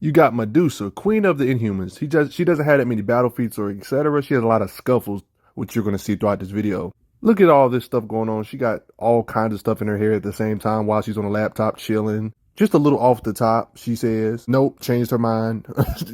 You got Medusa, queen of the Inhumans. She doesn't have that many battle feats or etc. She has a lot of scuffles, which you're going to see throughout this video. Look at all this stuff going on. She got all kinds of stuff in her hair at the same time while she's on a laptop chilling. Just a little off the top, she says. Nope, changed her mind.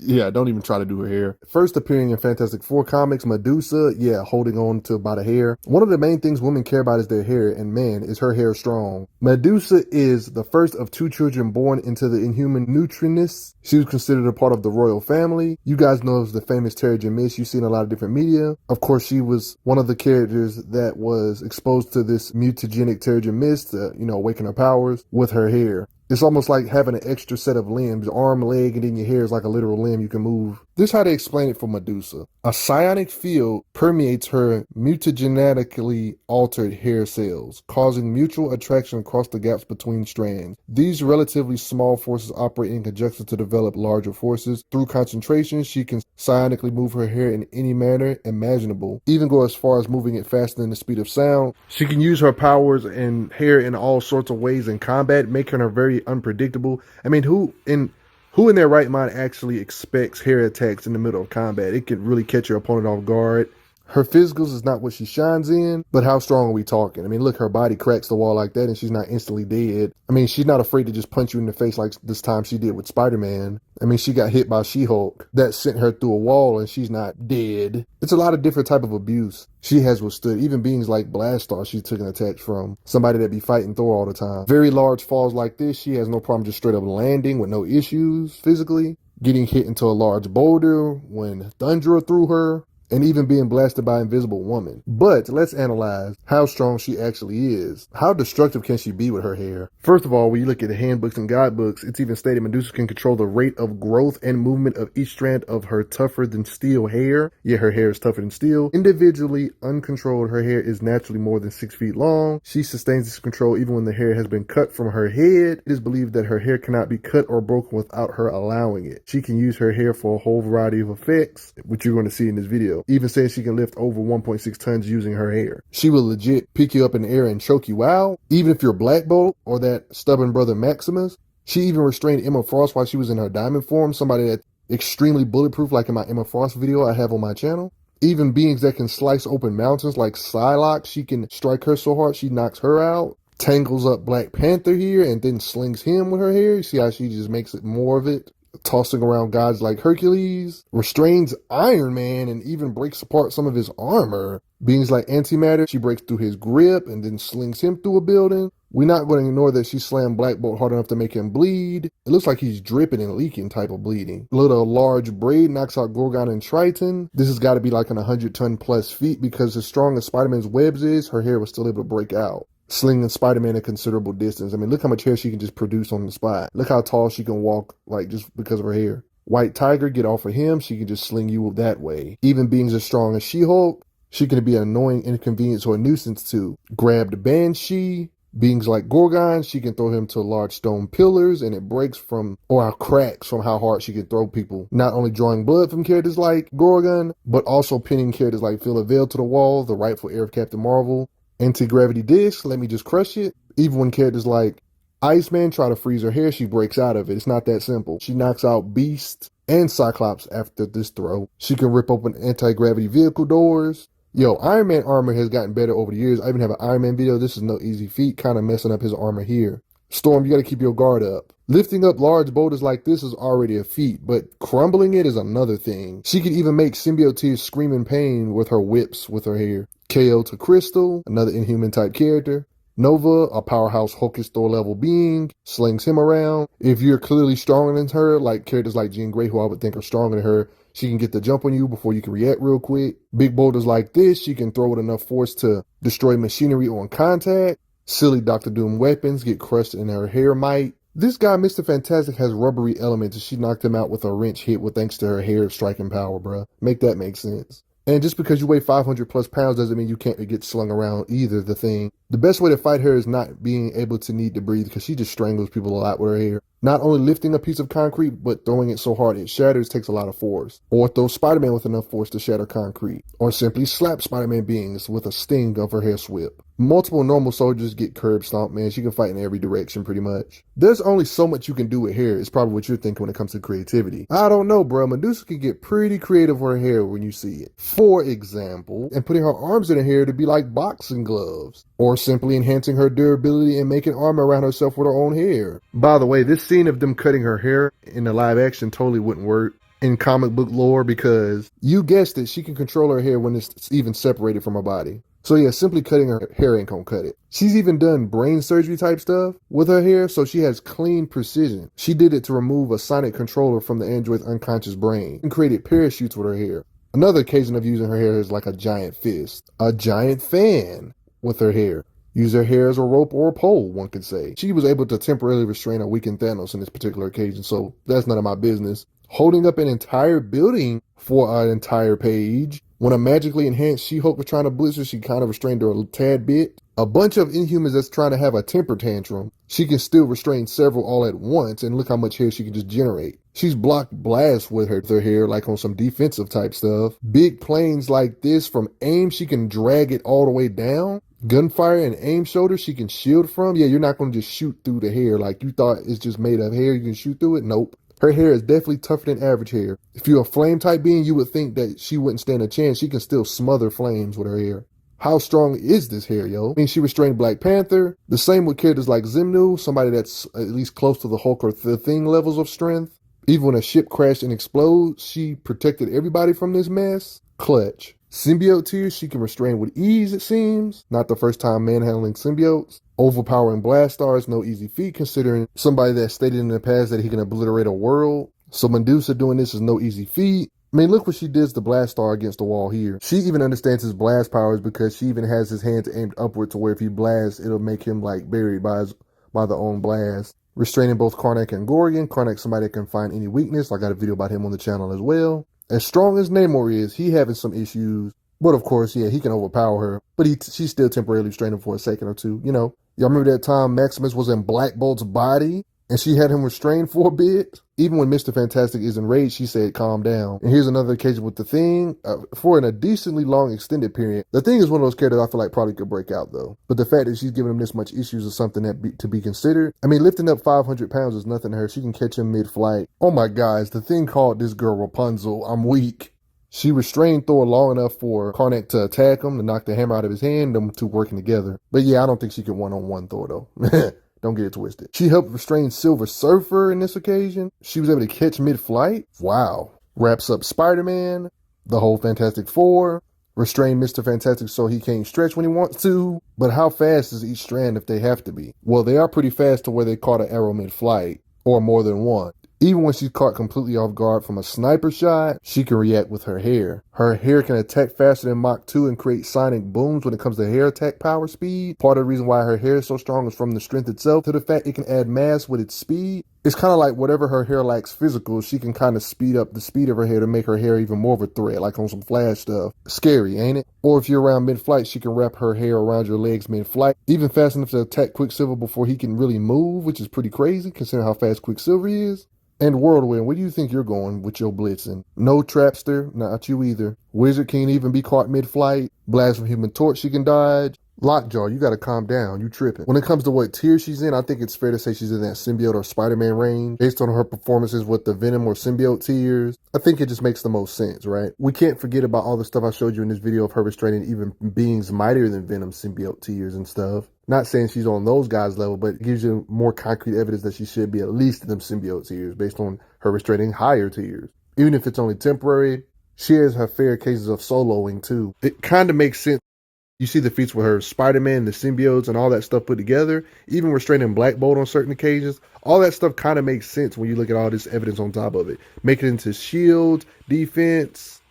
Yeah, don't even try to do her hair. First appearing in Fantastic Four comics, Medusa, yeah, holding on to by the hair. One of the main things women care about is their hair, and man, is her hair strong. Medusa is the first of 2 children born into the Inhuman Neutrinists. She was considered a part of the royal family. You guys know of the famous Terrigen Mist. You've seen a lot of different media. Of course, she was one of the characters that was exposed to this mutagenic Terrigen Mist, awaken her powers with her hair. It's almost like having an extra set of limbs, arm, leg, and then your hair is like a literal limb you can move. This is how they explain it for Medusa. A psionic field permeates her mutagenetically altered hair cells, causing mutual attraction across the gaps between strands. These relatively small forces operate in conjunction to develop larger forces. Through concentration, she can psionically move her hair in any manner imaginable, even go as far as moving it faster than the speed of sound. She can use her powers and hair in all sorts of ways in combat, making her very unpredictable. I mean, who in their right mind actually expects hair attacks in the middle of combat? It can really catch your opponent off guard. Her physicals is not what she shines in, but how strong are we talking? I mean, look, her body cracks the wall like that and she's not instantly dead. I mean, she's not afraid to just punch you in the face like this time she did with Spider-Man. I mean, she got hit by She-Hulk. That sent her through a wall and she's not dead. It's a lot of different type of abuse she has withstood. Even beings like Blastar, she took an attack from. Somebody that be fighting Thor all the time. Very large falls like this, she has no problem just straight up landing with no issues physically. Getting hit into a large boulder when Thundra threw her. And even being blasted by Invisible Woman. But let's analyze how strong she actually is. How destructive can she be with her hair? First of all, when you look at the handbooks and guidebooks, it's even stated Medusa can control the rate of growth and movement of each strand of her tougher than steel hair. Yeah, her hair is tougher than steel. Individually uncontrolled, her hair is naturally more than 6 feet long. She sustains this control even when the hair has been cut from her head. It is believed that her hair cannot be cut or broken without her allowing it. She can use her hair for a whole variety of effects, which you're going to see in this video. Even saying she can lift over 1.6 tons using her hair. She will legit pick you up in the air and choke you out. Even if you're Black Bolt or that stubborn brother Maximus. She even restrained Emma Frost while she was in her diamond form. Somebody that's extremely bulletproof, like in my Emma Frost video I have on my channel. Even beings that can slice open mountains like Psylocke, she can strike her so hard she knocks her out. Tangles up Black Panther here and then slings him with her hair. You see how she just makes it more of it. Tossing around gods like Hercules, restrains Iron Man and even breaks apart some of his armor. Beings like Antimatter, she breaks through his grip and then slings him through a building. We're not going to ignore that she slammed Black Bolt hard enough to make him bleed. It looks like he's dripping and leaking type of bleeding. Little large braid knocks out Gorgon and Triton. This has got to be like an 100-ton plus feat because as strong as Spider-Man's webs is, her hair was still able to break out. Slinging Spider-Man a considerable distance. I mean, look how much hair she can just produce on the spot. Look how tall she can walk, like, just because of her hair. White Tiger, get off of him, she can just sling you that way. Even beings as strong as She-Hulk, she can be an annoying inconvenience or a nuisance to. Grabbed Banshee, beings like Gorgon, she can throw him to large stone pillars and it breaks from, or cracks from how hard she can throw people. Not only drawing blood from characters like Gorgon, but also pinning characters like Philavel to the wall, the rightful heir of Captain Marvel. Anti-gravity disc, let me just crush it. Even when characters like Iceman try to freeze her hair, she breaks out of it. It's not that simple. She knocks out Beast and Cyclops after this throw. She can rip open anti-gravity vehicle doors. Yo, Iron Man armor has gotten better over the years. I even have an Iron Man video. This is no easy feat, kind of messing up his armor here. Storm, you got to keep your guard up. Lifting up large boulders like this is already a feat, but crumbling it is another thing. She could even make symbiotes scream in pain with her whips with her hair. KO to Crystal, another Inhuman type character. Nova, a powerhouse Hulkish Thor level being, slings him around. If you're clearly stronger than her, like characters like Jean Grey, who I would think are stronger than her, she can get the jump on you before you can react real quick. Big boulders like this, she can throw with enough force to destroy machinery on contact. Silly Dr. Doom weapons get crushed in her hair might. This guy, Mr. Fantastic, has rubbery elements and she knocked him out with a wrench hit with thanks to her hair striking power, bruh. Make that make sense. And just because you weigh 500 plus pounds doesn't mean you can't get slung around either, the thing. The best way to fight her is not being able to need to breathe because she just strangles people a lot with her hair. Not only lifting a piece of concrete, but throwing it so hard it shatters takes a lot of force. Or throw Spider-Man with enough force to shatter concrete. Or simply slap Spider-Man beings with a sting of her hair whip. Multiple normal soldiers get curb stomped, man. She can fight in every direction pretty much. There's only so much you can do with hair. It's probably what you're thinking when it comes to creativity. I don't know, bro. Medusa can get pretty creative with her hair when you see it. For example, and putting her arms in her hair to be like boxing gloves. Or simply enhancing her durability and making armor around herself with her own hair. By the way, this scene of them cutting her hair in the live action totally wouldn't work in comic book lore because you guessed it, she can control her hair when it's even separated from her body. So yeah, simply cutting her hair ain't gonna cut it. She's even done brain surgery type stuff with her hair, so she has clean precision. She did it to remove a sonic controller from the android's unconscious brain and created parachutes with her hair. Another occasion of using her hair is like a giant fist, a giant fan with her hair. Use her hair as a rope or a pole, one could say. She was able to temporarily restrain or weaken Thanos in this particular occasion, so that's none of my business. Holding up an entire building for an entire page. When a magically enhanced She-Hulk was trying to blitz her, she kind of restrained her a tad bit. A bunch of Inhumans that's trying to have a temper tantrum, she can still restrain several all at once, and look how much hair she can just generate. She's blocked blasts with her hair, like on some defensive type stuff. Big planes like this, from aim, she can drag it all the way down. Gunfire and aim shoulder, she can shield from. Yeah, you're not going to just shoot through the hair like you thought it's just made of hair. You can shoot through it. Nope. Her hair is definitely tougher than average hair. If you're a flame type being, you would think that she wouldn't stand a chance. She can still smother flames with her hair. How strong is this hair, yo? I mean, she restrained Black Panther. The same with characters like Zimnu, somebody that's at least close to the Hulk or the Thing levels of strength. Even when a ship crashed and exploded, she protected everybody from this mess. Clutch. Symbiote tears she can restrain with ease, it seems. Not the first time manhandling symbiotes. Overpowering blast stars, no easy feat considering somebody that stated in the past that he can obliterate a world. So Medusa doing this is no easy feat. I mean, look what she does to Blast Star against the wall here. She even understands his blast powers because she even has his hands aimed upward to where if he blasts, it'll make him like buried by the own blast. Restraining both Karnak and Gorgon. Karnak, somebody that can find any weakness. I got a video about him on the channel as well. As strong as Namor is, he having some issues. But of course, yeah, he can overpower her. But she's still temporarily restraining for a second or two, you know. Y'all remember that time Maximus was in Black Bolt's body and she had him restrained for a bit? Even when Mr. Fantastic is enraged, she said, calm down. And here's another occasion with the Thing. For a decently long extended period, the Thing is one of those characters I feel like probably could break out, though. But the fact that she's giving him this much issues is something to be considered. I mean, lifting up 500 pounds is nothing to her. She can catch him mid-flight. Oh my gosh, the Thing called this girl Rapunzel. I'm weak. She restrained Thor long enough for Karnak to attack him, to knock the hammer out of his hand, them two working together. But yeah, I don't think she can one-on-one Thor, though. Don't get it twisted. She helped restrain Silver Surfer in this occasion. She was able to catch mid-flight. Wow. Wraps up Spider-Man, the whole Fantastic Four, restrain Mr. Fantastic so he can't stretch when he wants to. But how fast is each strand if they have to be? Well, they are pretty fast to where they caught an arrow mid-flight, or more than one. Even when she's caught completely off guard from a sniper shot, she can react with her hair. Her hair can attack faster than Mach 2 and create sonic booms when it comes to hair attack power speed. Part of the reason why her hair is so strong is from the strength itself to the fact it can add mass with its speed. It's kind of like whatever her hair lacks physical, she can kind of speed up the speed of her hair to make her hair even more of a threat, like on some Flash stuff. Scary, ain't it? Or if you're around mid-flight, she can wrap her hair around your legs mid-flight, even fast enough to attack Quicksilver before he can really move, which is pretty crazy considering how fast Quicksilver is. And Whirlwind, where do you think you're going with your blitzing? No Trapster, not you either. Wizard can't even be caught mid-flight. Blast from Human Torch, she can dodge. Lockjaw, you gotta calm down, you tripping. When it comes to what tier she's in, I think it's fair to say she's in that symbiote or Spider-Man range. Based on her performances with the Venom or symbiote tiers, I think it just makes the most sense, right? We can't forget about all the stuff I showed you in this video of her restraining even beings mightier than Venom symbiote tiers and stuff. Not saying she's on those guys' level, but it gives you more concrete evidence that she should be at least in them symbiote tiers based on her restraining higher tiers. Even if it's only temporary, she has her fair cases of soloing too. It kind of makes sense. You see the feats with her Spider-Man, the symbiotes, and all that stuff put together, even restraining Black Bolt on certain occasions. All that stuff kind of makes sense when you look at all this evidence on top of it. Make it into shield, defense,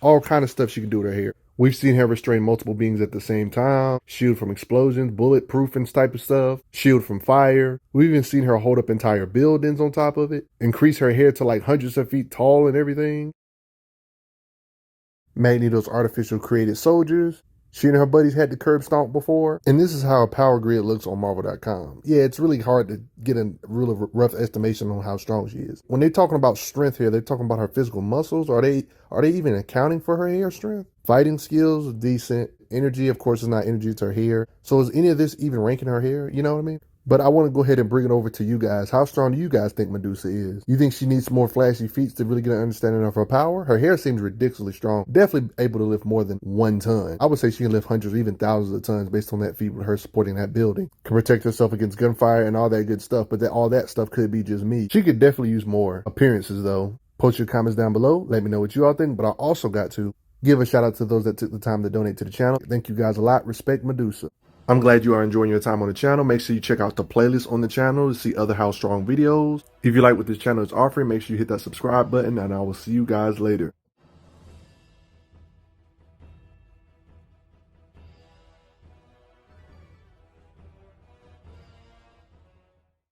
all kind of stuff she can do with her hair. We've seen her restrain multiple beings at the same time, shield from explosions, bulletproof and type of stuff, shield from fire. We've even seen her hold up entire buildings on top of it, increase her hair to like hundreds of feet tall and everything. Magneto's artificial created soldiers. She and her buddies had the curb stomp before, and this is how a power grid looks on Marvel.com. Yeah, it's really hard to get a real rough estimation on how strong she is. When they're talking about strength here, they're talking about her physical muscles. Are they even accounting for her hair strength? Fighting skills, decent. Energy, of course, is not energy, to her hair. So is any of this even ranking her hair? You know what I mean? But I want to go ahead and bring it over to you guys. How strong do you guys think Medusa is? You think she needs more flashy feats to really get an understanding of her power? Her hair seems ridiculously strong. Definitely able to lift more than 1 ton. I would say she can lift hundreds or even thousands of tons based on that feat with her supporting that building. Can protect herself against gunfire and all that good stuff, but all that stuff could be just me. She could definitely use more appearances though. Post your comments down below. Let me know what you all think, but I also got to give a shout out to those that took the time to donate to the channel. Thank you guys a lot. Respect Medusa. I'm glad you are enjoying your time on the channel. Make sure you check out the playlist on the channel to see other How Strong videos. If you like what this channel is offering, make sure you hit that subscribe button, and I will see you guys later.